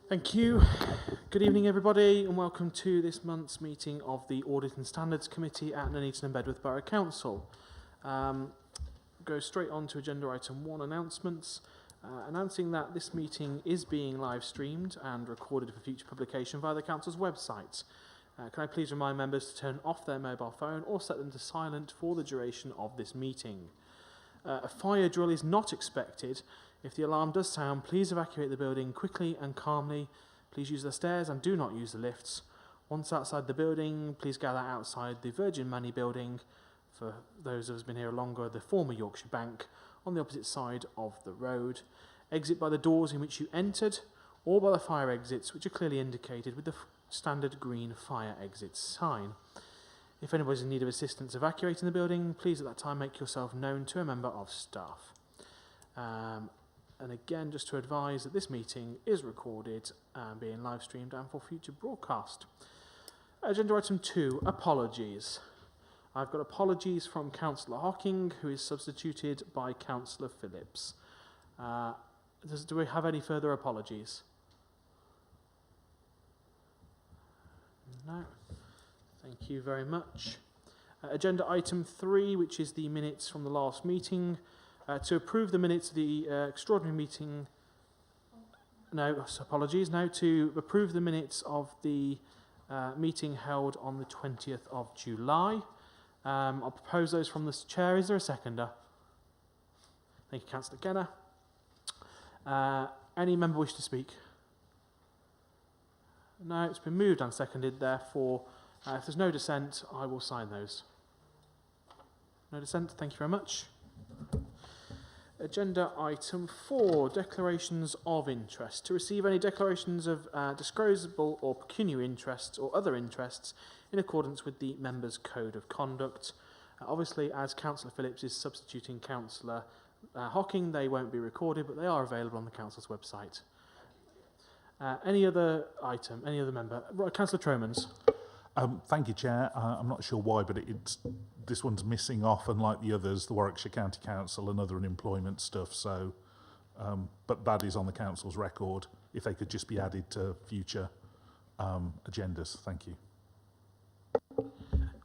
Thank you. Good evening, everybody, and welcome to this month's meeting of the Audit and Standards Committee at Nuneaton and Bedworth Borough Council. Go straight on to agenda item 1, announcements. Announcing that this meeting is being live streamed and recorded for future publication via the Council's website. Can I please remind members to turn off their mobile phone or set them to silent for the duration of this meeting. A fire drill is not expected. If the alarm does sound, please evacuate the building quickly and calmly. Please use the stairs and do not use the lifts. Once outside the building, please gather outside the Virgin Money building. For those of us who have been here longer, the former Yorkshire Bank, on the opposite side of the road. Exit by the doors in which you entered, or by the fire exits, which are clearly indicated with the standard green fire exit sign. If anybody's in need of assistance evacuating the building, please at that time make yourself known to a member of staff. And again, just to advise that this meeting is recorded and being live streamed and for future broadcast. Agenda item 2, apologies. I've got apologies from Councillor Hocking, who is substituted by Councillor Phillips. Do we have any further apologies? No. Thank you very much. Agenda item 3, which is the minutes from the last meeting. To approve the minutes of the extraordinary meeting. No, apologies. No, to approve the minutes of the meeting held on the 20th of July. I'll propose those from the chair. Is there a seconder? Thank you, Councillor Kenner. Any member wish to speak? No, it's been moved and seconded. Therefore, if there's no dissent, I will sign those. No dissent. Thank you very much. Agenda item 4, declarations of interest. To receive any declarations of disclosable or pecuniary interests or other interests in accordance with the Members' Code of Conduct. Obviously, as Councillor Phillips is substituting Councillor Hocking, they won't be recorded, but they are available on the Council's website. Any other item, any other member? Councillor Tromans. Thank you, Chair. I'm not sure why, but this one's missing off, unlike the others, the Warwickshire County Council and other employment stuff. So, but that is on the Council's record. If they could just be added to future agendas. Thank you.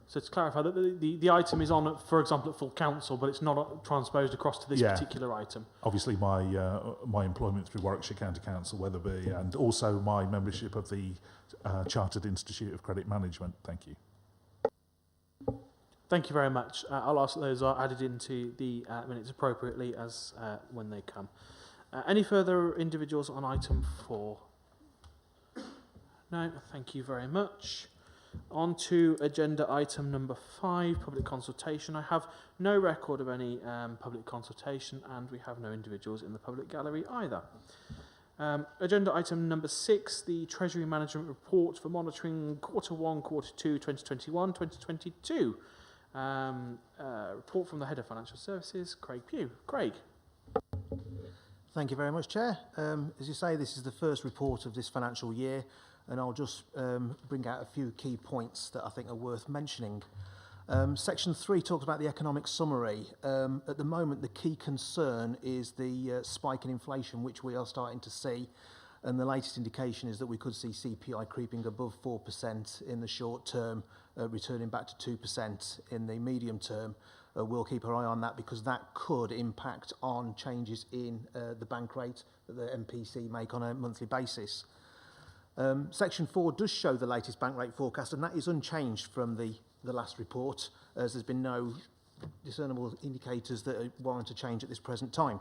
So to clarify, that the item is on, for example, at full council, but it's not transposed across to this particular item. Obviously, my employment through Warwickshire County Council, Wetherby, and also my membership of the Chartered Institute of Credit Management. Thank you. Thank you very much. I'll ask that those are added into the minutes appropriately as when they come. Any further individuals on item 4? No, thank you very much. On to agenda item number 5, public consultation. I have no record of any public consultation, and we have no individuals in the public gallery either. Agenda item number 6, the Treasury Management Report for monitoring Quarter 1, Quarter 2, 2021-2022. Report from the Head of Financial Services, Craig Pugh. Craig. Thank you very much, Chair. As you say, this is the first report of this financial year, and I'll just bring out a few key points that I think are worth mentioning. Section 3 talks about the economic summary. At the moment, the key concern is the spike in inflation, which we are starting to see, and the latest indication is that we could see CPI creeping above 4% in the short term, returning back to 2% in the medium term. We'll keep our eye on that because that could impact on changes in the bank rate that the MPC make on a monthly basis. Section 4 does show the latest bank rate forecast, and that is unchanged from the last report, as there's been no discernible indicators that warrant a change at this present time.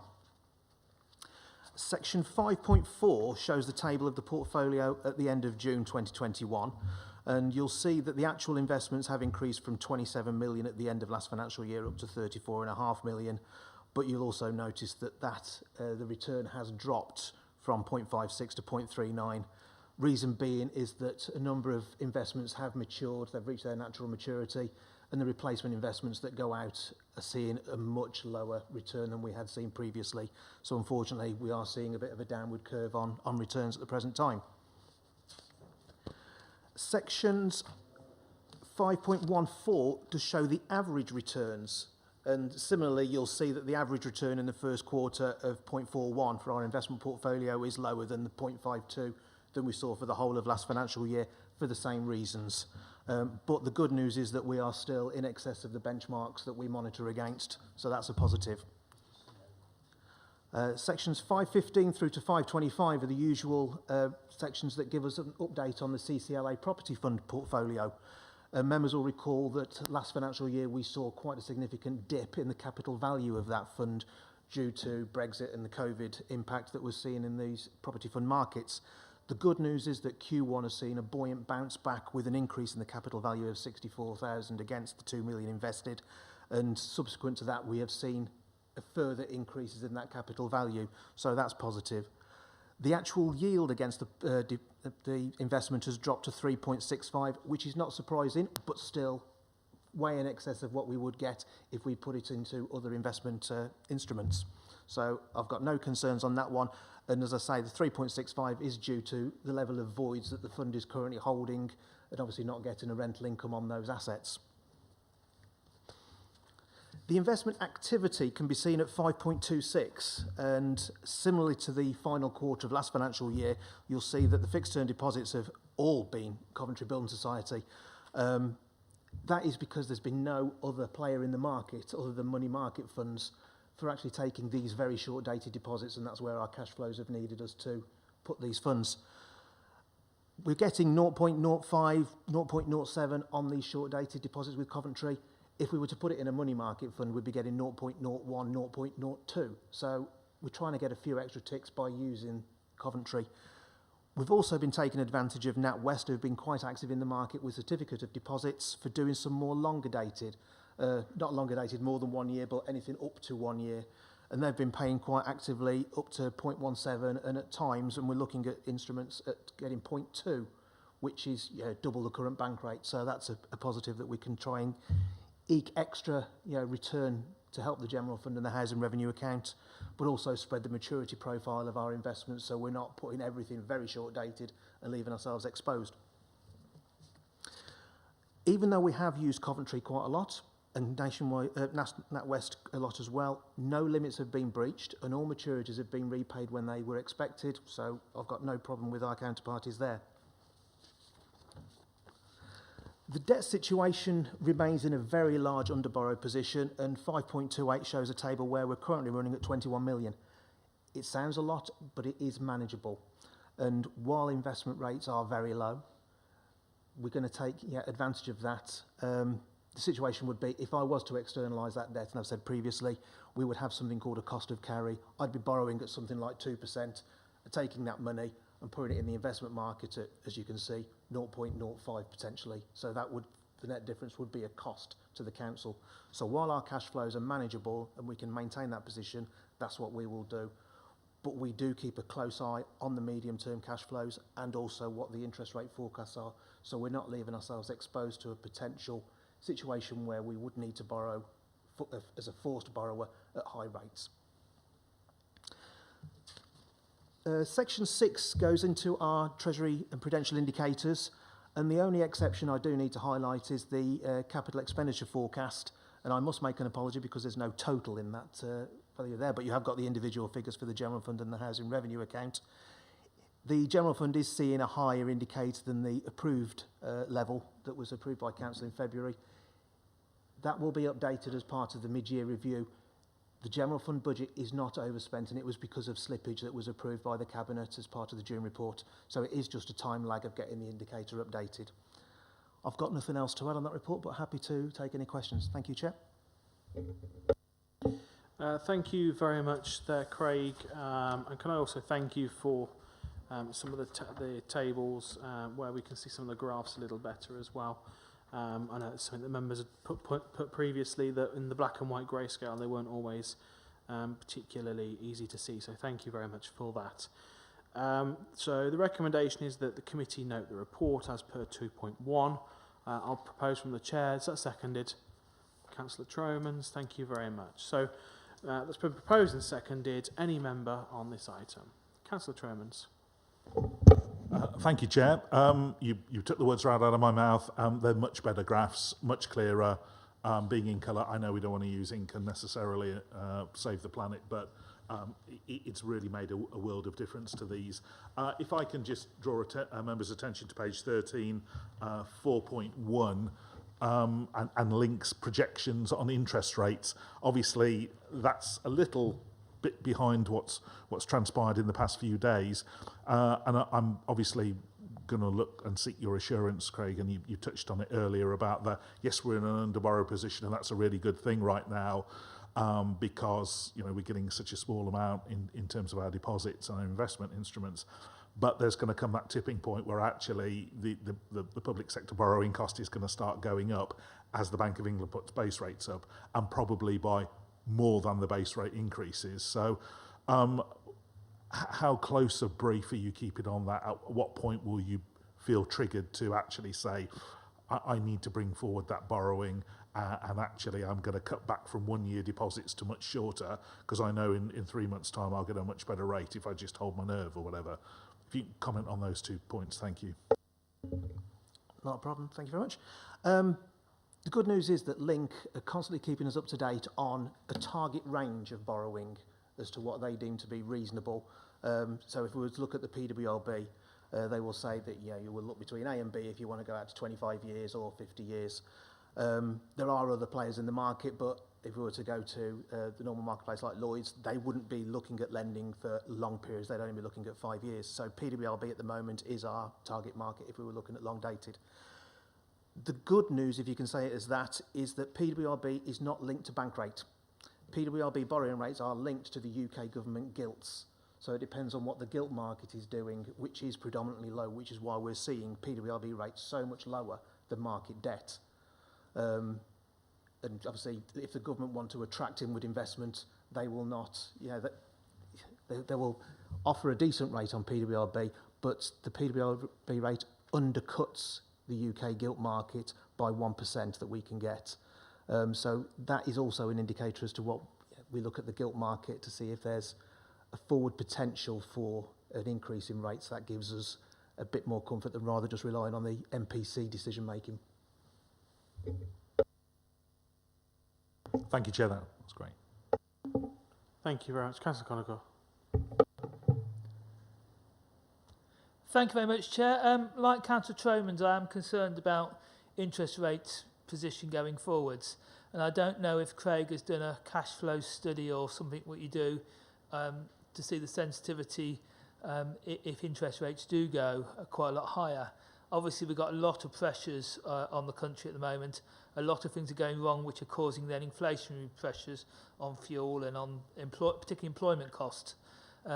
Section 5.4 shows the table of the portfolio at the end of June 2021, and you'll see that the actual investments have increased from 27 million at the end of last financial year up to 34.5 million, but you'll also notice that the return has dropped from 0.56 to 0.39. Reason being is that a number of investments have matured, they've reached their natural maturity, and the replacement investments that go out are seeing a much lower return than we had seen previously. So unfortunately, we are seeing a bit of a downward curve on returns at the present time. Sections 5.14 does show the average returns. And similarly, you'll see that the average return in the first quarter of 0.41 for our investment portfolio is lower than the 0.52 than we saw for the whole of last financial year for the same reasons. But the good news is that we are still in excess of the benchmarks that we monitor against, so that's a positive. Sections 515 through to 525 are the usual sections that give us an update on the Ccla property fund portfolio. Members will recall that last financial year we saw quite a significant dip in the capital value of that fund due to Brexit and the COVID impact that was seen in these property fund markets. The good news is that Q1 has seen a buoyant bounce back with an increase in the capital value of 64,000 against the 2 million invested, and subsequent to that we have seen further increases in that capital value, so that's positive. The actual yield against the investment has dropped to 3.65, which is not surprising, but still way in excess of what we would get if we put it into other investment instruments. So I've got no concerns on that one. And as I say, the 3.65 is due to the level of voids that the fund is currently holding and obviously not getting a rental income on those assets. The investment activity can be seen at 5.26, and similarly to the final quarter of last financial year, you'll see that the fixed term deposits have all been Coventry Building Society. That is because there's been no other player in the market other than money market funds for actually taking these very short dated deposits, and that's where our cash flows have needed us to put these funds. We're getting 0.05, 0.07 on these short dated deposits with Coventry. If we were to put it in a money market fund, we'd be getting 0.01, 0.02. So we're trying to get a few extra ticks by using Coventry. We've also been taking advantage of NatWest, who've been quite active in the market with certificate of deposits for doing some more longer dated, not longer dated more than 1 year, but anything up to 1 year. And they've been paying quite actively up to 0.17, and at times, and we're looking at instruments at getting 0.2, which is double the current bank rate. So that's a positive that we can try and eke extra return to help the general fund and the housing revenue account, but also spread the maturity profile of our investments so we're not putting everything very short dated and leaving ourselves exposed. Even though we have used Coventry quite a lot and nationwide, NatWest a lot as well, no limits have been breached and all maturities have been repaid when they were expected, so I've got no problem with our counterparties there. The debt situation remains in a very large underborrowed position, and 5.28 shows a table where we're currently running at 21 million. It sounds a lot, but it is manageable. And while investment rates are very low, we're going to take advantage of that. The situation would be, if I was to externalise that debt, and I've said previously, we would have something called a cost of carry. I'd be borrowing at something like 2%, taking that money and putting it in the investment market at, as you can see, 0.05 potentially. So that would, the net difference would be a cost to the council. So while our cash flows are manageable and we can maintain that position, that's what we will do. But we do keep a close eye on the medium-term cash flows and also what the interest rate forecasts are. So we're not leaving ourselves exposed to a potential situation where we would need to borrow as a forced borrower at high rates. Section 6 goes into our Treasury and Prudential indicators, and the only exception I do need to highlight is the capital expenditure forecast, and I must make an apology because there's no total in that value there, but you have got the individual figures for the General Fund and the Housing Revenue account. The General Fund is seeing a higher indicator than the approved level that was approved by Council in February. That will be updated as part of the mid-year review. The General Fund budget is not overspent, and it was because of slippage that was approved by the Cabinet as part of the June report. So it is just a time lag of getting the indicator updated. I've got nothing else to add on that report, but happy to take any questions. Thank you, Chair. Thank you very much there, Craig. And can I also thank you for some of the tables where we can see some of the graphs a little better as well. I know it's something that members had put previously, that in the black and white grayscale they weren't always particularly easy to see, so thank you very much for that. So the recommendation is that the committee note the report as per 2.1. I'll propose from the chair. Is that seconded? Councillor Tromans, thank you very much. So that's been proposed and seconded. Any member on this item? Councillor Tromans. Thank you, Chair. You took the words right out of my mouth. They're much better graphs, much clearer. Being in colour, I know we don't want to use ink and necessarily save the planet, but it's really made a world of difference to these. If I can just draw members' attention to page 13, 4.1, and links projections on interest rates. Obviously, that's a little bit behind what's transpired in the past few days, and I'm obviously going to look and seek your assurance, Craig, and you touched on it earlier about yes, we're in an under-borrow position, and that's a really good thing right now, because we're getting such a small amount in terms of our deposits and our investment instruments. But there's going to come that tipping point where actually the public sector borrowing cost is going to start going up as the Bank of England puts base rates up, and probably by more than the base rate increases. So how close a brief are you keeping on that? At what point will you feel triggered to actually say, I need to bring forward that borrowing, and actually I'm going to cut back from 1 year deposits to much shorter, because I know in 3 months' time I'll get a much better rate if I just hold my nerve or whatever. If you can comment on those 2 points, thank you. Not a problem, thank you very much. The good news is that Link are constantly keeping us up to date on a target range of borrowing as to what they deem to be reasonable. So if we were to look at the PWLB, they will say that you will look between A and B if you want to go out to 25 years or 50 years. There are other players in the market, but if we were to go to the normal marketplace like Lloyd's, they wouldn't be looking at lending for long periods. They'd only be looking at 5 years. So PWLB at the moment is our target market if we were looking at long dated. The good news, if you can say it as that, is that PWLB is not linked to bank rate. PWLB borrowing rates are linked to the UK government gilts. So it depends on what the gilt market is doing, which is predominantly low, which is why we're seeing PWLB rates so much lower than market debt. And obviously, if the government want to attract inward investment, they will not, they will offer a decent rate on PWLB, but the PWLB rate undercuts the UK gilt market by 1% that we can get. So that is also an indicator as to what we look at the gilt market to see if there's a forward potential for an increase in rates. That gives us a bit more comfort than rather just relying on the MPC decision making. Thank you, Chair. That's great. Thank you very much. Councillor Conacher. Thank you very much, Chair. Like Councillor Tromans, I am concerned about interest rates position going forwards. And I don't know if Craig has done a cash flow study or something what you do to see the sensitivity if interest rates do go quite a lot higher. Obviously, we've got a lot of pressures on the country at the moment. A lot of things are going wrong, which are causing then inflationary pressures on fuel and on particularly employment costs.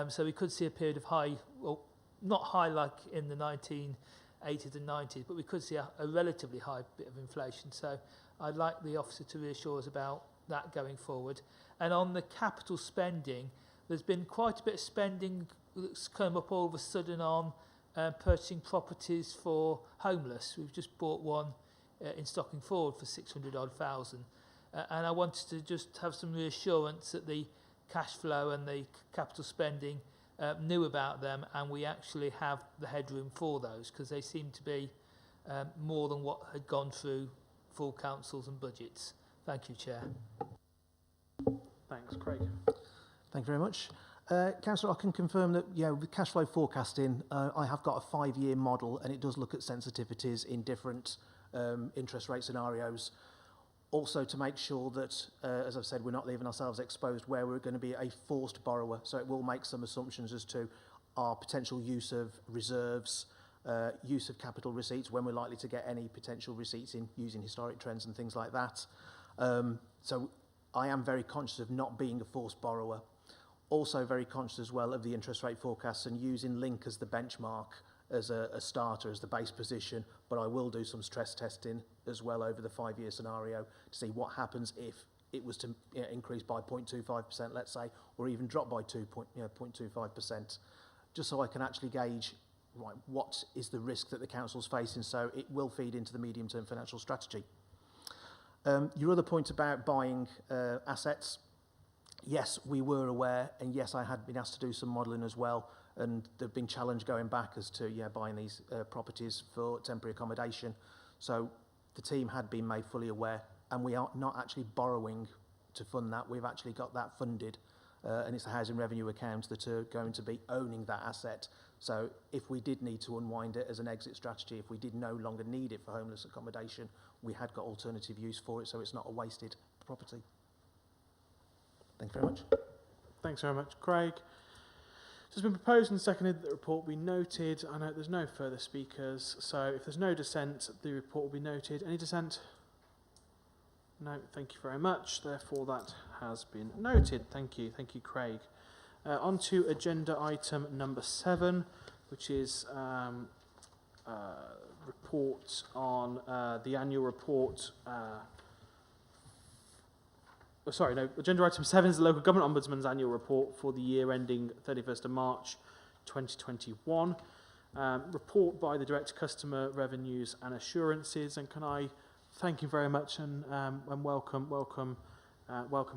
So we could see a period of high, well, not high like in the 1980s and 90s, but we could see a relatively high bit of inflation. So I'd like the officer to reassure us about that going forward. And on the capital spending, there's been quite a bit of spending that's come up all of a sudden on purchasing properties for homeless. We've just bought one in Stocking Forward for 600,000. And I wanted to just have some reassurance that the cash flow and the capital spending knew about them, and we actually have the headroom for those, because they seem to be more than what had gone through full councils and budgets. Thank you, Chair. Thanks, Craig. Thank you very much. Councillor, I can confirm that with cash flow forecasting, I have got a 5-year model, and it does look at sensitivities in different interest rate scenarios. Also to make sure that, as I've said, we're not leaving ourselves exposed where we're going to be a forced borrower. So it will make some assumptions as to our potential use of reserves, use of capital receipts, when we're likely to get any potential receipts in using historic trends and things like that. So I am very conscious of not being a forced borrower. Also very conscious as well of the interest rate forecasts and using Link as the benchmark, as a starter, as the base position, but I will do some stress testing as well over the 5-year scenario to see what happens if it was to increase by 0.25%, let's say, or even drop by 0.25%, just so I can actually gauge, right, what is the risk that the council's facing, so it will feed into the medium-term financial strategy. Your other point about buying assets, yes, we were aware, and yes, I had been asked to do some modelling as well, and they've been challenged going back as to buying these properties for temporary accommodation. So the team had been made fully aware, and we are not actually borrowing to fund that. We've actually got that funded and it's the housing revenue accounts that are going to be owning that asset. So if we did need to unwind it as an exit strategy, if we did no longer need it for homeless accommodation, we had got alternative use for it, so it's not a wasted property. Thank you very much. Thanks very much, Craig. So it's been proposed and seconded that the report be noted. I know there's no further speakers, so if there's no dissent, the report will be noted. Any dissent? No, thank you very much. Therefore, that has been noted. Thank you, Craig. On to agenda item number 7, which is report on the annual report. Agenda item 7 is the Local Government Ombudsman's annual report for the year ending 31st of March 2021. Report by the Director Customer Revenues and Assurances, and can I thank him very much and welcome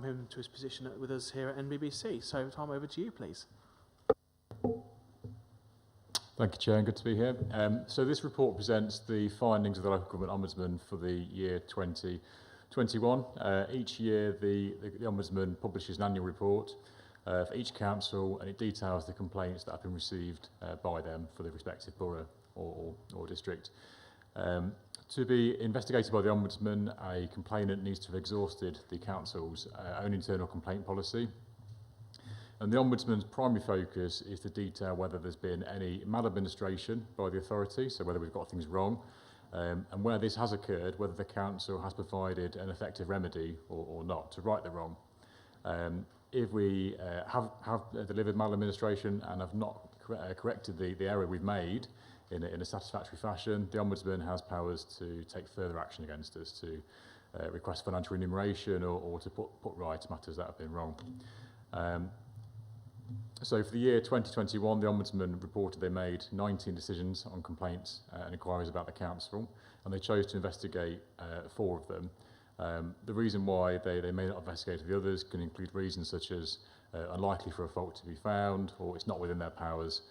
him to his position with us here at NBBC. So Tom, over to you, please. Thank you, Chair, and good to be here. So this report presents the findings of the Local Government Ombudsman for the year 2021. Each year the Ombudsman publishes an annual report for each council, and it details the complaints that have been received by them for the respective borough or district. To be investigated by the Ombudsman, a complainant needs to have exhausted the council's own internal complaint policy. And the Ombudsman's primary focus is to detail whether there's been any maladministration by the authority, so whether we've got things wrong, and where this has occurred, whether the council has provided an effective remedy or not to right the wrong. If we have delivered maladministration and have not corrected the error we've made in a satisfactory fashion, the Ombudsman has powers to take further action against us, to request financial remuneration or to put right matters that have been wrong. So for the year 2021, the Ombudsman reported they made 19 decisions on complaints and inquiries about the council, and they chose to investigate 4 of them. The reason why they may not investigate the others can include reasons such as unlikely for a fault to be found, or it's not within their powers,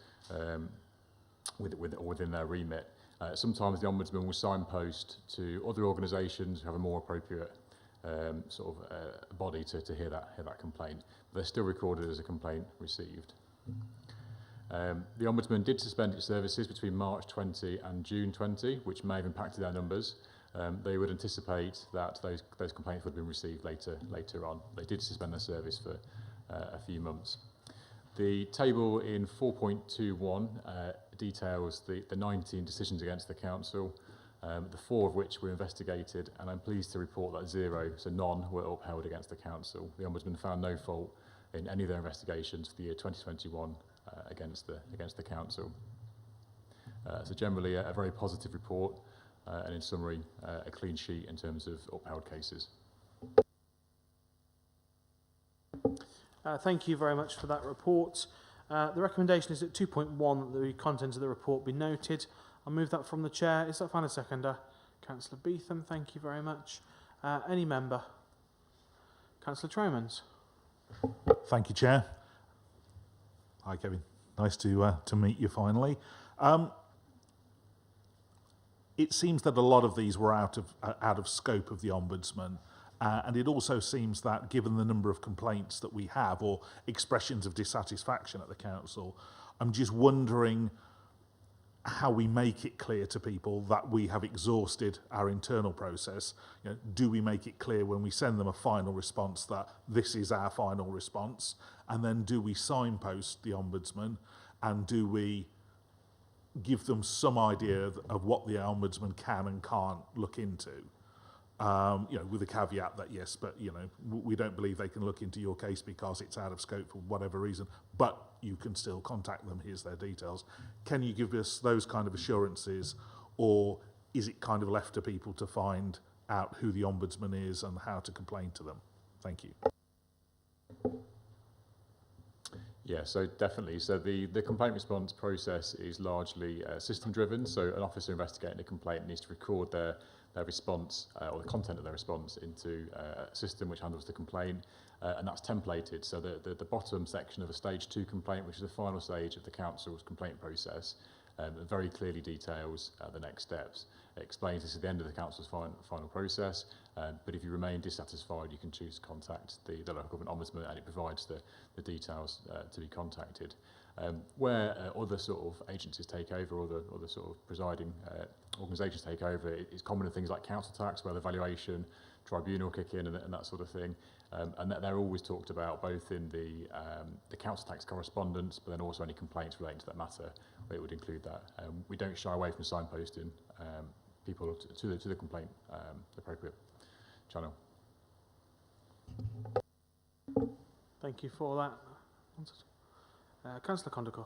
within their remit. Sometimes the Ombudsman will signpost to other organisations who have a more appropriate body to hear that complaint. But they're still recorded as a complaint received. The Ombudsman did suspend its services between March 20 and June 20, which may have impacted their numbers. They would anticipate that those complaints would have been received later on. They did suspend their service for a few months. The table in 4.21 details the 19 decisions against the council, the 4 of which were investigated, and I'm pleased to report that 0, so none, were upheld against the council. The Ombudsman found no fault in any of their investigations for the year 2021 against the council. So generally a very positive report, and in summary a clean sheet in terms of upheld cases. Thank you very much for that report. The recommendation is at 2.1 that the contents of the report be noted. I'll move that from the chair. Is that fine? A seconder? Councillor Beetham, thank you very much. Any member? Councillor Tromans. Thank you, Chair. Hi, Kevin. Nice to meet you finally. It seems that a lot of these were out of scope of the Ombudsman. And it also seems that given the number of complaints that we have or expressions of dissatisfaction at the council, I'm just wondering how we make it clear to people that we have exhausted our internal process. You know, do we make it clear when we send them a final response that this is our final response? And then do we signpost the Ombudsman, and do we give them some idea of what the Ombudsman can and can't look into? With the caveat that yes, but we don't believe they can look into your case because it's out of scope for whatever reason, but you can still contact them, here's their details. Can you give us those kind of assurances, or is it kind of left to people to find out who the Ombudsman is and how to complain to them? Thank you. Yeah, so definitely. So the complaint response process is largely system driven. So an officer investigating a complaint needs to record their response or the content of their response into a system which handles the complaint, and that's templated. So the bottom section of a stage 2 complaint, which is the final stage of the council's complaint process, very clearly details the next steps. It explains this at the end of the council's final process, but if you remain dissatisfied, you can choose to contact the local government ombudsman, and it provides the details to be contacted. Where other sort of agencies take over, or the sort of presiding organisations take over, it's common in things like council tax, where the valuation tribunal kick in and that sort of thing. And that they're always talked about both in the council tax correspondence, but then also any complaints relating to that matter, it would include that. We don't shy away from signposting people to the complaint appropriate channel. Thank you for that. Councillor Condacor.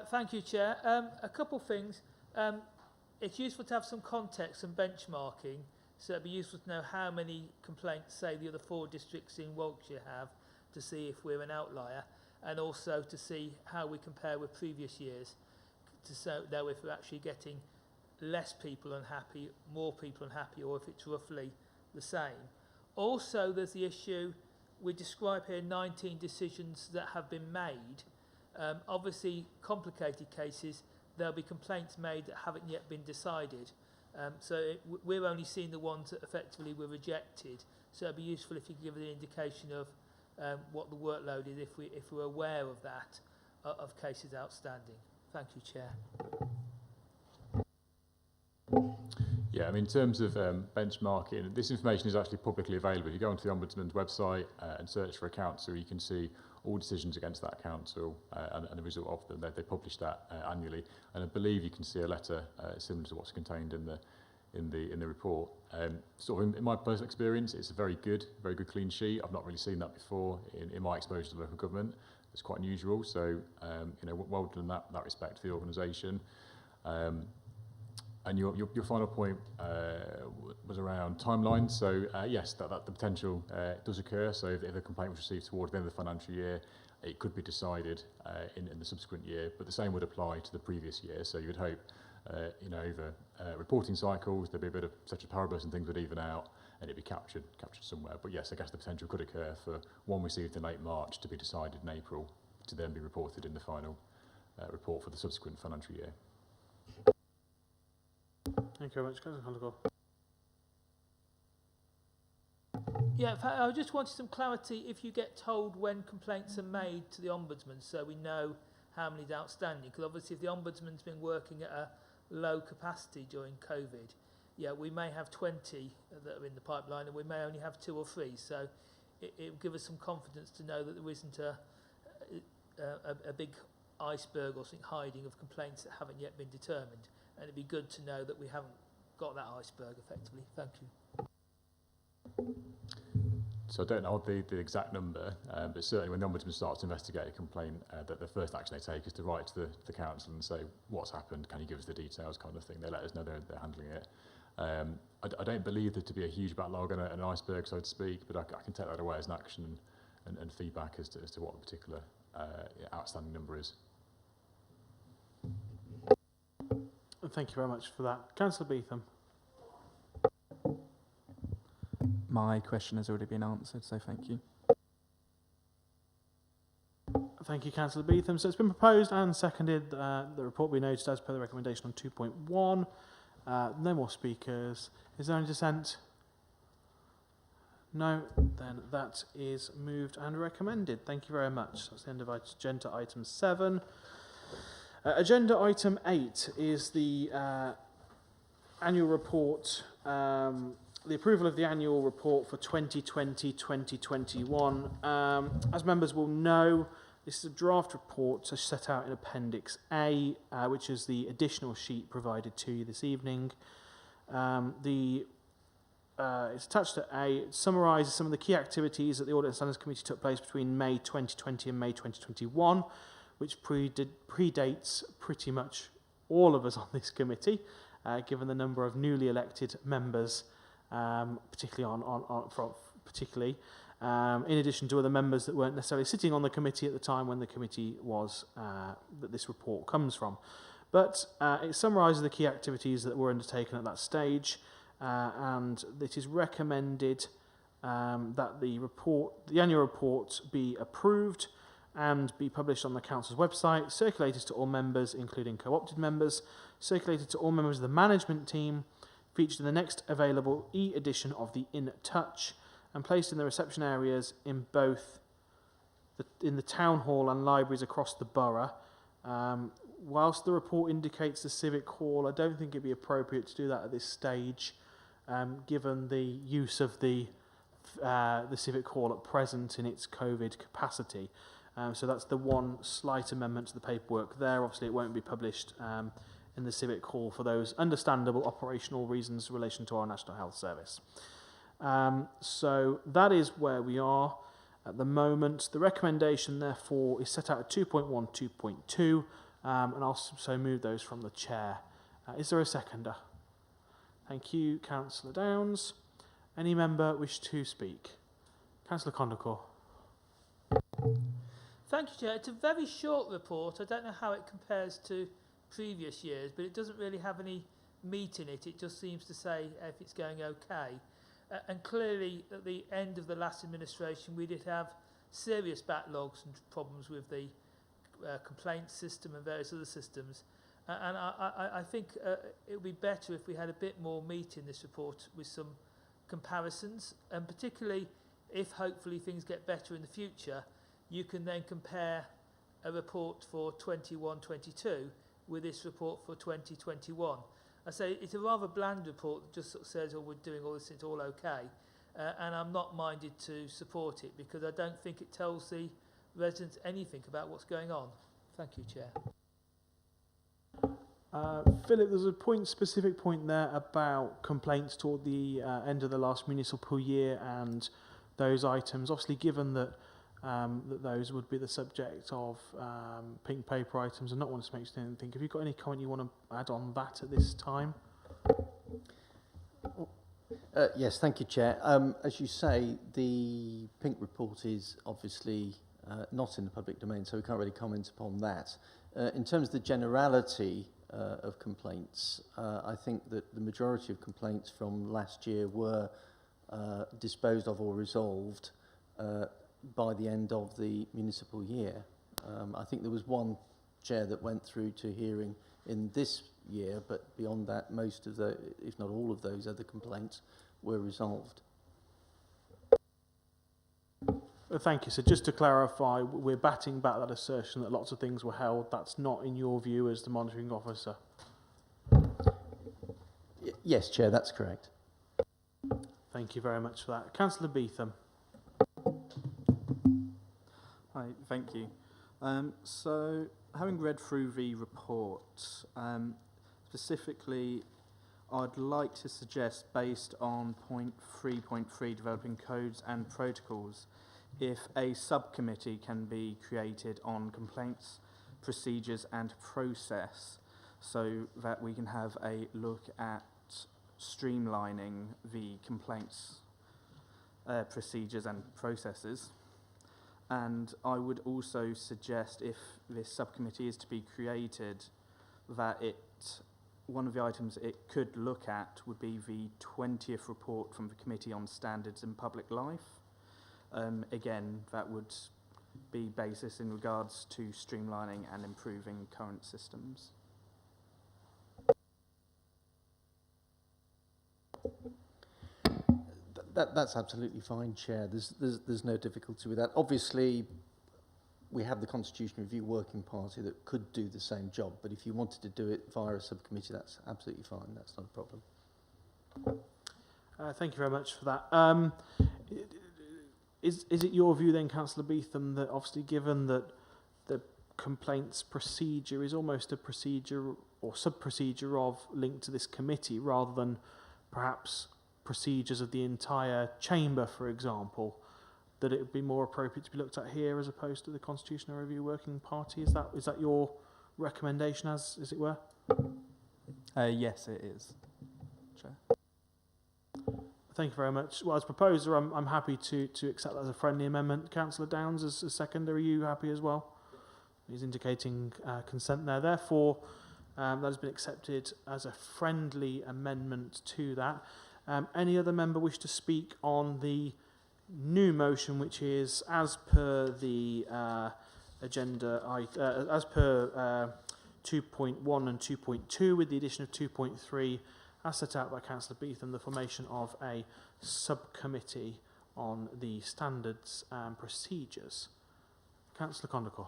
Thank you, Chair. A couple of things. It's useful to have some context and benchmarking, so it'd be useful to know how many complaints, say, the other 4 districts in Wiltshire have, to see if we're an outlier, and also to see how we compare with previous years, to know if we're actually getting less people unhappy, more people unhappy, or if it's roughly the same. Also, there's the issue, we describe here 19 decisions that have been made. Obviously, complicated cases, there'll be complaints made that haven't yet been decided. We're only seeing the ones that effectively were rejected. So it'd be useful if you could give an indication of what the workload is, if we're aware of that, of cases outstanding. Thank you, Chair. Yeah, I mean, in terms of benchmarking, this information is actually publicly available. If you go onto the Ombudsman's website and search for a council, you can see all decisions against that council and the result of them. They publish that annually, and I believe you can see a letter similar to what's contained in the report. Sort of in my personal experience, it's a very good clean sheet. I've not really seen that before in my exposure to local government. It's quite unusual. So well done in that respect to the organisation. And your final point was around timelines. So yes, that the potential does occur. So if a complaint was received towards the end of the financial year, it could be decided in the subsequent year. But the same would apply to the previous year. So you would hope, over reporting cycles, there'd be a bit of such a paribus and things would even out, and it'd be captured somewhere. But yes, I guess the potential could occur for one received in late March to be decided in April, to then be reported in the final report for the subsequent financial year. Thank you very much, Councillor Condacor. Yeah, in fact, I just wanted some clarity if you get told when complaints are made to the Ombudsman, so we know how many is outstanding. Because obviously if the Ombudsman's been working at a low capacity during COVID, yeah, we may have 20 that are in the pipeline and we may only have 2 or 3. So it will give us some confidence to know that there isn't a big iceberg or something hiding of complaints that haven't yet been determined. And it'd be good to know that we haven't got that iceberg effectively. Thank you. So I don't know the exact number, but certainly when the Ombudsman starts to investigate a complaint, that the first action they take is to write to the council and say, what's happened, can you give us the details, kind of thing. They let us know they're handling it. I don't believe there to be a huge backlog and an iceberg, so to speak, but I can take that away as an action and feedback as to what the particular outstanding number is. Thank you very much for that. Councillor Beetham. My question has already been answered, so thank you. Thank you, Councillor Beetham. So it's been proposed and seconded the report be noted as per the recommendation on 2.1. No more speakers. Is there any dissent? No, then that is moved and recommended. Thank you very much. That's the end of agenda item 7. Agenda item 8 is the annual report, the approval of the annual report for 2020-2021. As members will know, this is a draft report set out in Appendix A, which is the additional sheet provided to you this evening. It's attached to A. It summarises some of the key activities that the Audit and Standards Committee took place between May 2020 and May 2021, which predates pretty much all of us on this committee, given the number of newly elected members, particularly in addition to other members that weren't necessarily sitting on the committee at the time when the committee was that this report comes from. But it summarises the key activities that were undertaken at that stage, and it is recommended that the annual report be approved. and be published on the council's website, circulated to all members, including co-opted members, circulated to all members of the management team, featured in the next available e-edition of the In Touch, and placed in the reception areas in both in the town hall and libraries across the borough. Whilst the report indicates the civic hall, I don't think it'd be appropriate to do that at this stage, given the use of the civic hall at present in its COVID capacity. So that's the one slight amendment to the paperwork there. Obviously, it won't be published in the civic hall for those understandable operational reasons in relation to our National Health Service. So that is where we are at the moment. The recommendation, therefore, is set out at 2.1, 2.2, and I'll so move those from the chair. Is there a seconder? Thank you, Councillor Downs. Any member wish to speak? Councillor Condacor. Thank you, Chair. It's a very short report. I don't know how it compares to previous years, but it doesn't really have any meat in it. It just seems to say if it's going okay. And clearly, at the end of the last administration, we did have serious backlogs and problems with the complaint system and various other systems. And I think it would be better if we had a bit more meat in this report with some comparisons, and particularly if hopefully things get better in the future, you can then compare a report for 21-22 with this report for 2021. I say it's a rather bland report that just sort of says, oh, we're doing all this, it's all okay. And I'm not minded to support it because I don't think it tells the residents anything about what's going on. Thank you, Chair. Philip, there's a specific point there about complaints toward the end of the last municipal year and those items. Obviously, given that that those would be the subject of pink paper items and not want to make anything. Have you got any comment you want to add on that at this time? Yes, thank you, Chair. As you say, the pink report is obviously not in the public domain, so we can't really comment upon that. In terms of the generality of complaints, I think that the majority of complaints from last year were disposed of or resolved by the end of the municipal year. I think there was one, Chair, that went through to hearing in this year, but beyond that, most of the, if not all of those other complaints were resolved. Thank you. So just to clarify, we're batting back that assertion that lots of things were held. That's not in your view as the monitoring officer? Yes, Chair, that's correct. Thank you very much for that. Councillor Beetham. Hi, thank you. So, having read through the report, specifically, I'd like to suggest, based on point 3.3, developing codes and protocols, if a subcommittee can be created on complaints, procedures and process, so that we can have a look at streamlining the complaints, procedures and processes. And I would also suggest, if this subcommittee is to be created, that one of the items it could look at would be the 20th report from the Committee on Standards in Public Life. Again, that would be basis in regards to streamlining and improving current systems. That's absolutely fine, Chair. There's no difficulty with that. Obviously, we have the Constitution Review Working Party that could do the same job, but if you wanted to do it via a subcommittee, that's absolutely fine. That's not a problem. Thank you very much for that. Is it your view then, Councillor Beetham, that obviously given that the complaints procedure is almost a procedure or sub-procedure of linked to this committee rather than perhaps procedures of the entire chamber, for example, that it would be more appropriate to be looked at here as opposed to the Constitutional Review Working Party? Is that your recommendation, as it were? Yes, it is, Chair. Thank you very much. Well, as proposer, I'm happy to accept that as a friendly amendment. Councillor Downs, as a seconder, are you happy as well? He's indicating consent there. Therefore, that has been accepted as a friendly amendment to that. Any other member wish to speak on the new motion, which is as per the agenda, as per 2.1 and 2.2, with the addition of 2.3, as set out by Councillor Beetham, the formation of a subcommittee on the standards and procedures. Councillor Condacor.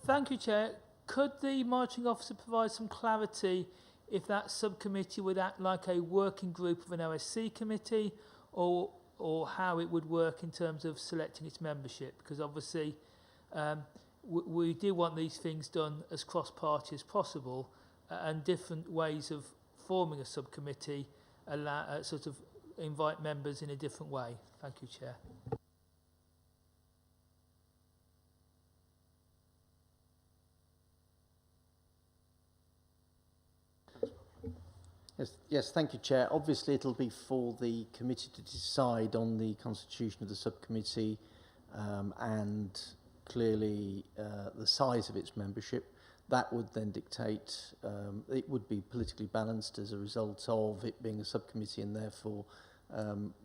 Thank you, Chair. Could the monitoring officer provide some clarity if that subcommittee would act like a working group of an OSC committee, or how it would work in terms of selecting its membership? Because obviously we do want these things done as cross-party as possible, and different ways of forming a subcommittee allow, sort of invite members in a different way. Thank you, Chair. Yes, thank you, Chair. Obviously, it'll be for the committee to decide on the constitution of the subcommittee, and clearly the size of its membership. That would then dictate, it would be politically balanced as a result of it being a subcommittee, and therefore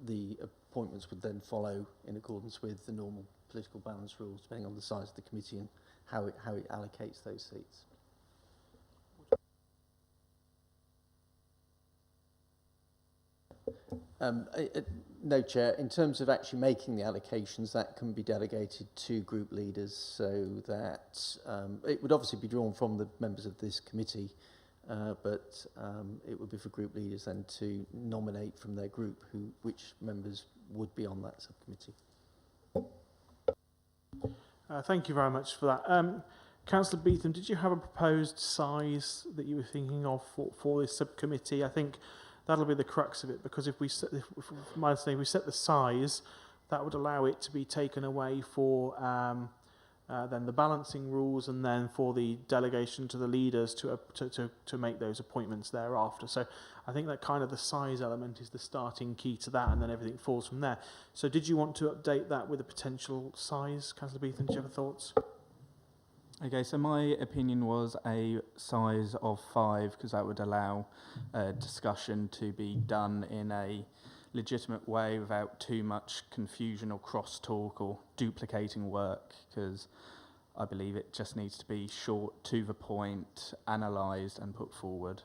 the appointments would then follow in accordance with the normal political balance rules, depending on the size of the committee and how it allocates those seats. No, Chair. In terms of actually making the allocations, that can be delegated to group leaders, so that it would obviously be drawn from the members of this committee, but it would be for group leaders then to nominate from their group which members would be on that subcommittee. Thank you very much for that. Councillor Beetham, did you have a proposed size that you were thinking of for this subcommittee? I think that'll be the crux of it, because if we set the size, that would allow it to be taken away for then the balancing rules, and then for the delegation to the leaders to make those appointments thereafter. So I think that kind of the size element is the starting key to that, and then everything falls from there. So did you want to update that with a potential size? Councillor Beetham, do you have thoughts? Okay, so my opinion was a size of 5, because that would allow discussion to be done in a legitimate way without too much confusion or crosstalk or duplicating work, because I believe it just needs to be short, to the point, analysed and put forward.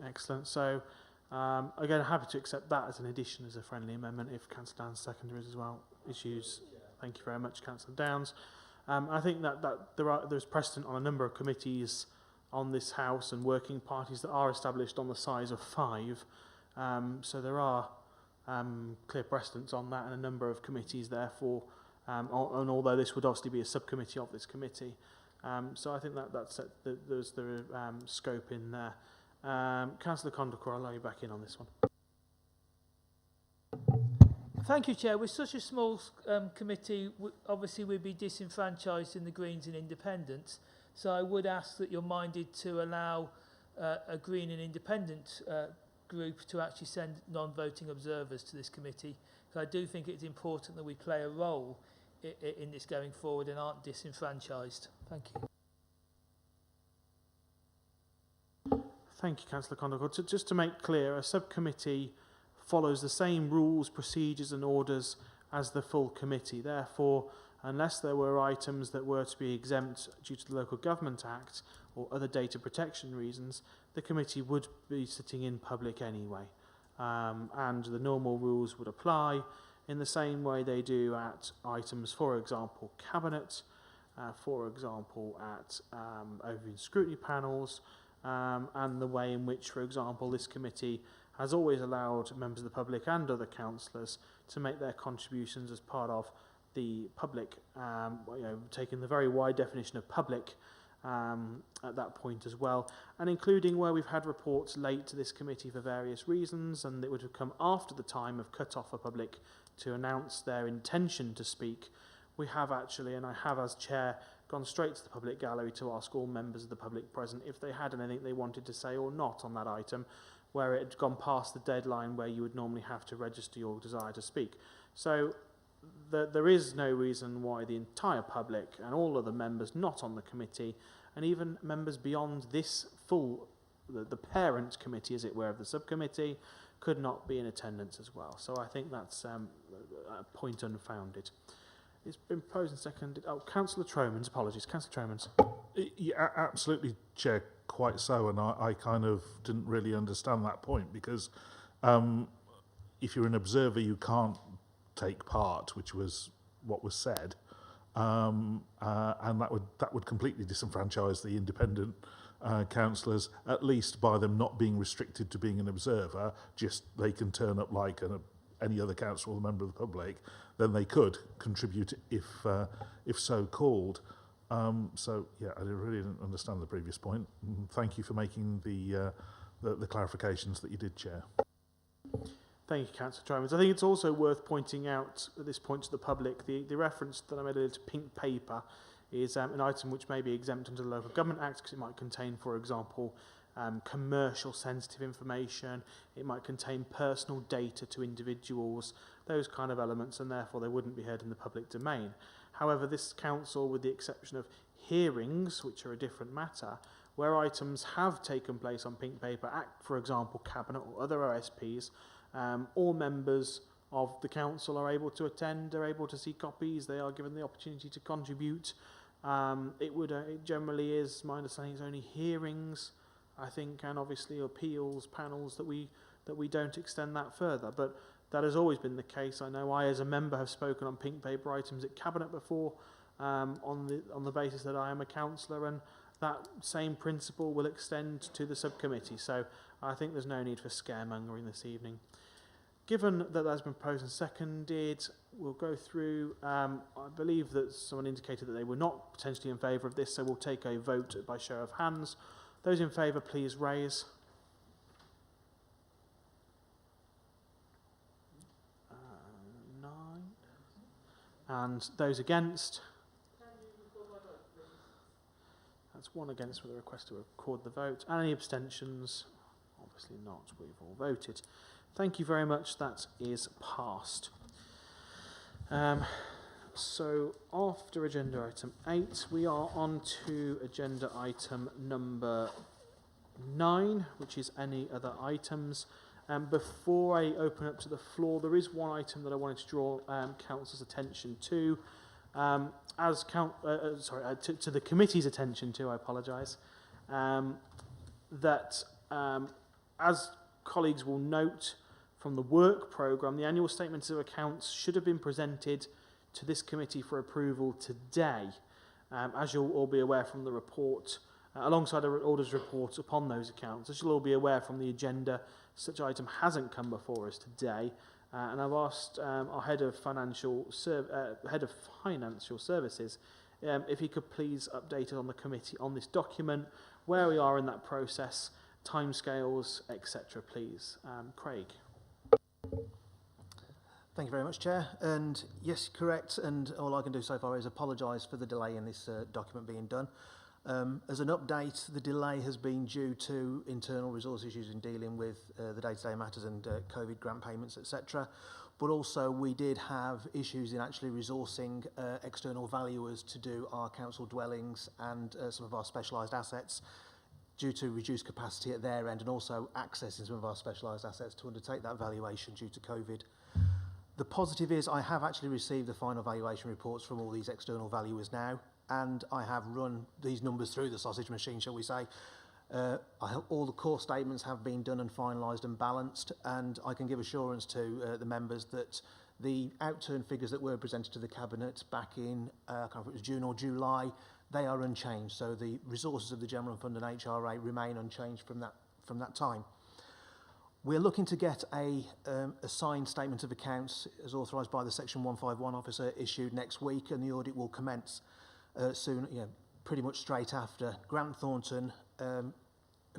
Excellent. So again, happy to accept that as an addition, as a friendly amendment, if Councillor Downs' seconder is as well. Issues. Thank you very much, Councillor Downs. I think that there's precedent on a number of committees on this House and working parties that are established on the size of 5. So there are clear precedents on that, and a number of committees therefore, and although this would obviously be a subcommittee of this committee. So I think there's the scope in there. Councillor Condacor, I'll allow you back in on this one. Thank you, Chair. With such a small committee, obviously we'd be disenfranchised in the Greens and Independents. So I would ask that you're minded to allow a Green and Independent group to actually send non-voting observers to this committee. Because I do think it's important that we play a role in this going forward and aren't disenfranchised. Thank you. Thank you, Councillor Condacor. Just to make clear, a subcommittee follows the same rules, procedures and orders as the full committee. Therefore, unless there were items that were to be exempt due to the Local Government Act or other data protection reasons, the committee would be sitting in public anyway. And the normal rules would apply in the same way they do at items, for example, Cabinet, for example, at overview scrutiny panels, and the way in which, for example, this committee has always allowed members of the public and other councillors to make their contributions as part of the public, taking the very wide definition of public at that point as well, and including where we've had reports late to this committee for various reasons, and it would have come after the time of cut-off for public to announce their intention to speak. We have actually, and I have as chair, gone straight to the public gallery to ask all members of the public present if they had anything they wanted to say or not on that item, where it had gone past the deadline where you would normally have to register your desire to speak. So there is no reason why the entire public and all other members not on the committee, and even members beyond this the parent committee, as it were, of the subcommittee, could not be in attendance as well. So I think that's a point unfounded. It's been proposed and seconded. Oh, Councillor Tromans, apologies. Councillor Tromans. Yeah, absolutely, Chair, quite so. And I kind of didn't really understand that point because if you're an observer, you can't take part, which was what was said. And that would completely disenfranchise the independent councillors, at least by them not being restricted to being an observer. Just they can turn up like any other council or member of the public. Then they could contribute if so called. So yeah, I really didn't understand the previous point. Thank you for making the clarifications that you did, Chair. Thank you, Councillor Tromans. I think it's also worth pointing out at this point to the public, the reference that I made earlier to pink paper is an item which may be exempt under the Local Government Act because it might contain, for example, commercial sensitive information, it might contain personal data to individuals, those kind of elements, and therefore they wouldn't be heard in the public domain. However, this council, with the exception of hearings, which are a different matter, where items have taken place on pink paper at, for example, Cabinet or other OSPs, all members of the council are able to attend, are able to see copies, they are given the opportunity to contribute. It generally is, my understanding, it's only hearings, I think, and obviously appeals panels that we don't extend that further. But that has always been the case. I know I, as a member, have spoken on pink paper items at Cabinet before, on the basis that I am a councillor, and that same principle will extend to the subcommittee. So I think there's no need for scaremongering this evening. Given that that's been proposed and seconded, we'll go through. I believe that someone indicated that they were not potentially in favour of this, so we'll take a vote by show of hands. Those in favour, please raise. 9. And those against? That's 1 against with a request to record the vote. And any abstentions? Obviously not. We've all voted. Thank you very much. That is passed. So after agenda item 8, we are on to agenda item number 9, which is any other items. Before I open up to the floor, there is one item that I wanted to draw council's attention to, to the committee's attention to. I apologise. As colleagues will note from the work programme, the annual statements of accounts should have been presented to this committee for approval today. As you'll all be aware from the report, alongside the auditor's report upon those accounts, as you'll all be aware from the agenda, such item hasn't come before us today. And I've asked our head of financial services if he could please update us on the committee on this document, where we are in that process, timescales, etc. Please, Craig. Thank you very much, Chair. And yes, correct. And all I can do so far is apologise for the delay in this document being done. As an update, the delay has been due to internal resource issues in dealing with the day-to-day matters and COVID grant payments, etc. But also we did have issues in actually resourcing external valuers to do our council dwellings and some of our specialised assets due to reduced capacity at their end, and also accessing some of our specialised assets to undertake that valuation due to COVID. The positive is I have actually received the final valuation reports from all these external valuers now, and I have run these numbers through the sausage machine, shall we say. All the core statements have been done and finalised and balanced, and I can give assurance to the members that the outturn figures that were presented to the Cabinet back in, I can't remember if it was June or July, they are unchanged. So the resources of the General Fund and HRA remain unchanged from that time. We're looking to get a signed statement of accounts as authorised by the Section 151 officer issued next week, and the audit will commence soon, pretty much straight after. Grant Thornton have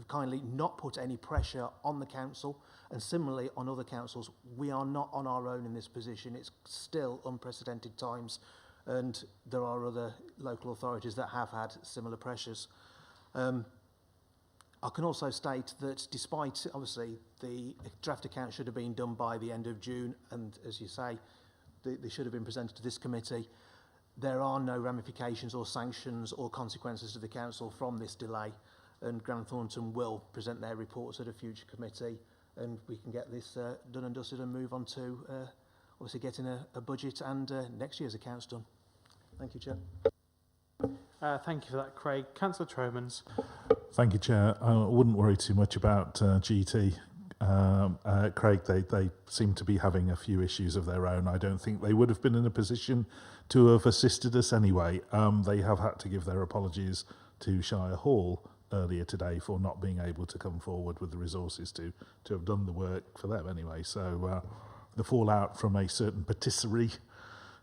kindly not put any pressure on the council, and similarly on other councils. We are not on our own in this position. It's still unprecedented times, and there are other local authorities that have had similar pressures. I can also state that despite, obviously, the draft account should have been done by the end of June, and as you say, they should have been presented to this committee, there are no ramifications or sanctions or consequences to the council from this delay, and Grant Thornton will present their reports at a future committee and we can get this done and dusted and move on to obviously getting a budget and next year's accounts done. Thank you, Chair. Thank you for that, Craig. Councillor Tromans. Thank you, Chair. I wouldn't worry too much about GT. Craig, they seem to be having a few issues of their own. I don't think they would have been in a position to have assisted us anyway. They have had to give their apologies to Shire Hall earlier today for not being able to come forward with the resources to have done the work for them anyway. So the fallout from a certain patisserie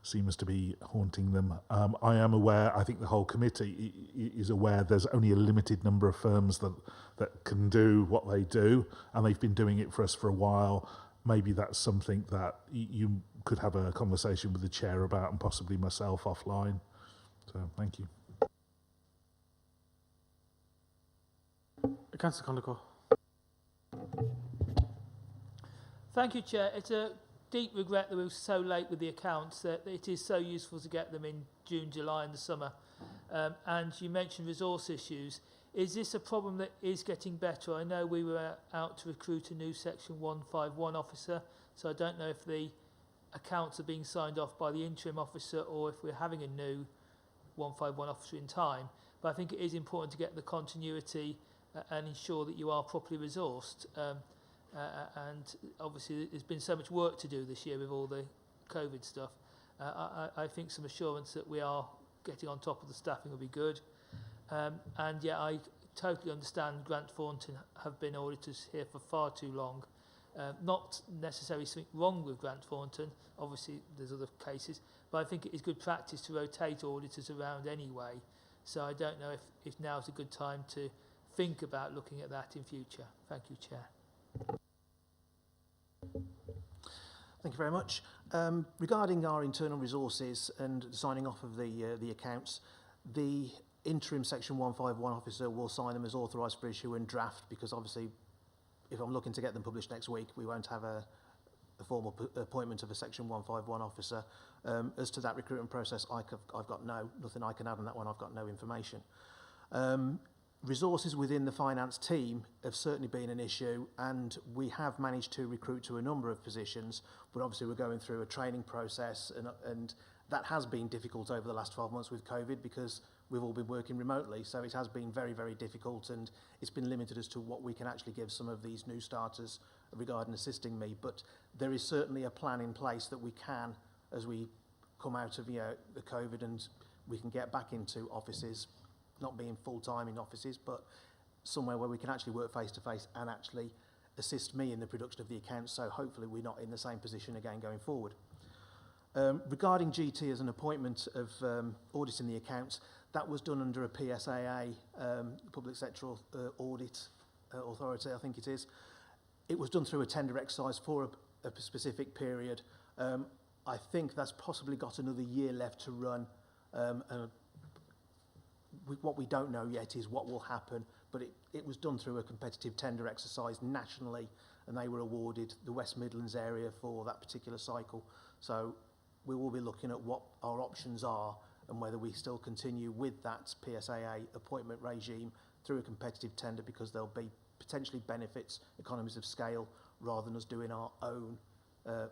seems to be haunting them. I am aware, I think the whole committee is aware there's only a limited number of firms that can do what they do, and they've been doing it for us for a while. Maybe that's something that you could have a conversation with the chair about, and possibly myself offline. So thank you. Councillor Condacor. Thank you, Chair. It's a deep regret that we were so late with the accounts, that it is so useful to get them in June, July and the summer. And you mentioned resource issues. Is this a problem that is getting better? I know we were out to recruit a new Section 151 officer, so I don't know if the accounts are being signed off by the interim officer or if we're having a new 151 officer in time. But I think it is important to get the continuity and ensure that you are properly resourced. And obviously there's been so much work to do this year with all the COVID stuff. I think some assurance that we are getting on top of the staffing will be good. And yeah, I totally understand Grant Thornton have been auditors here for far too long. Not necessarily something wrong with Grant Thornton, obviously there's other cases, but I think it is good practice to rotate auditors around anyway. So I don't know if now is a good time to think about looking at that in future. Thank you, Chair. Thank you very much. Regarding our internal resources and signing off of the accounts, the interim Section 151 officer will sign them as authorised for issue and draft, because obviously if I'm looking to get them published next week, we won't have a formal appointment of a Section 151 officer. As to that recruitment process, I've got nothing I can add on that one. I've got no information. Resources within the finance team have certainly been an issue, and we have managed to recruit to a number of positions, but obviously we're going through a training process, and that has been difficult over the last 12 months with COVID, because we've all been working remotely, so it has been very, very difficult, and it's been limited as to what we can actually give some of these new starters regarding assisting me. But there is certainly a plan in place that we can, as we come out of the COVID, and we can get back into offices, not being full-time in offices, but somewhere where we can actually work face-to-face and actually assist me in the production of the accounts, so hopefully we're not in the same position again going forward. Regarding GT as an appointment of auditing the accounts, that was done under a PSAA, Public Sector Audit Authority, I think it is. It was done through a tender exercise for a specific period. I think that's possibly got another year left to run, and what we don't know yet is what will happen, but it was done through a competitive tender exercise nationally, and they were awarded the West Midlands area for that particular cycle. So we will be looking at what our options are and whether we still continue with that PSAA appointment regime through a competitive tender, because there'll be potentially benefits, economies of scale, rather than us doing our own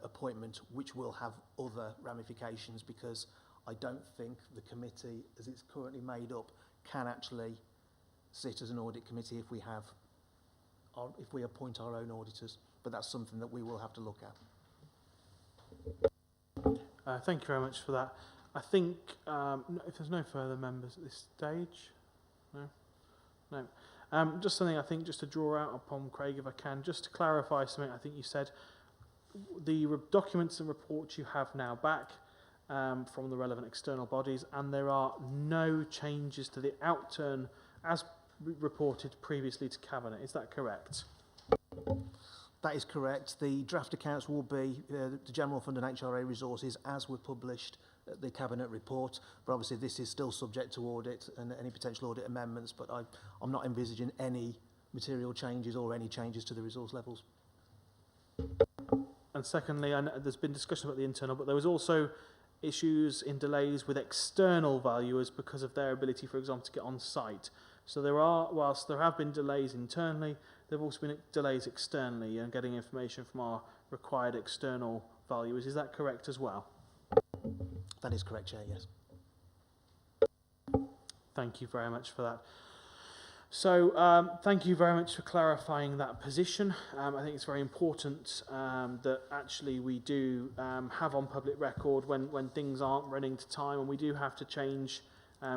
appointment, which will have other ramifications, because I don't think the committee, as it's currently made up, can actually sit as an audit committee if we appoint our own auditors. But that's something that we will have to look at. Thank you very much for that. I think if there's no further members at this stage, no. Just something I think just to draw out upon, Craig, if I can, just to clarify something I think you said. The documents and reports you have now back from the relevant external bodies, and there are no changes to the outturn as reported previously to Cabinet. Is that correct? That is correct. The draft accounts will be the General Fund and HRA resources as were published at the Cabinet report, but obviously this is still subject to audit and any potential audit amendments, but I'm not envisaging any material changes or any changes to the resource levels. And secondly, I know there's been discussion about the internal, but there was also issues in delays with external valuers because of their ability, for example, to get on site. So whilst there have been delays internally, there have also been delays externally and getting information from our required external valuers. Is that correct as well? That is correct, Chair, yes. Thank you very much for that. So thank you very much for clarifying that position. I think it's very important that actually we do have on public record when things aren't running to time and we do have to change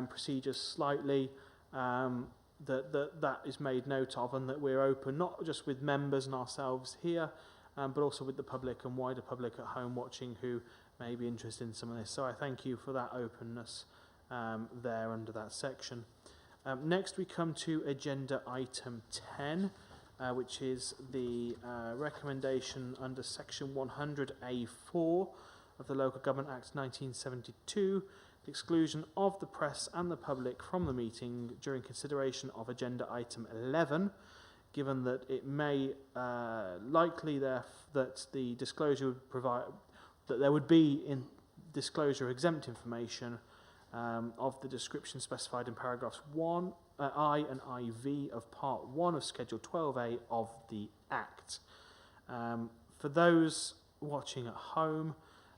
procedures slightly, that is made note of, and that we're open not just with members and ourselves here, but also with the public and wider public at home watching who may be interested in some of this. So I thank you for that openness there under that section. Next we come to agenda item 10, which is the recommendation under section 100A4 of the Local Government Act 1972, the exclusion of the press and the public from the meeting during consideration of agenda item 11, given that it may likely that the disclosure would provide, that there would be in disclosure exempt information of the description specified in paragraphs I and IV of Part 1 of Schedule 12A of the Act. For those watching at home,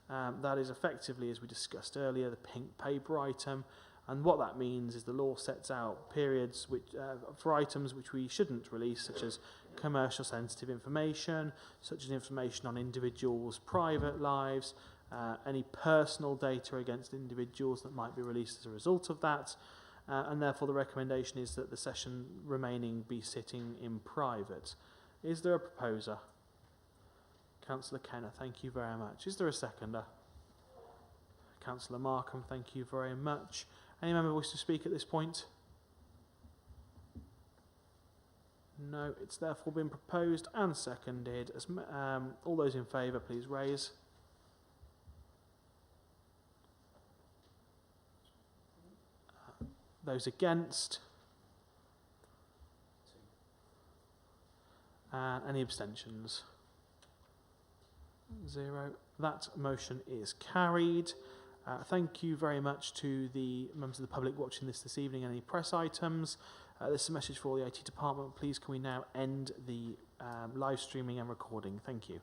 that is effectively, as we discussed earlier, the pink paper item, and what that means is the law sets out periods which, for items which we shouldn't release, such as commercial sensitive information, such as information on individuals' private lives, any personal data against individuals that might be released as a result of that, and therefore the recommendation is that the session remaining be sitting in private. Is there a proposer? Councillor Kenner, thank you very much. Is there a seconder? Councillor Markham, thank you very much. Any member wish to speak at this point? No, it's therefore been proposed and seconded. As all those in favour, please raise. Those against? Any abstentions? 0. That motion is carried. Thank you very much to the members of the public watching this evening. Any press items? This is a message for all the IT department. Please can we now end the live streaming and recording. Thank you.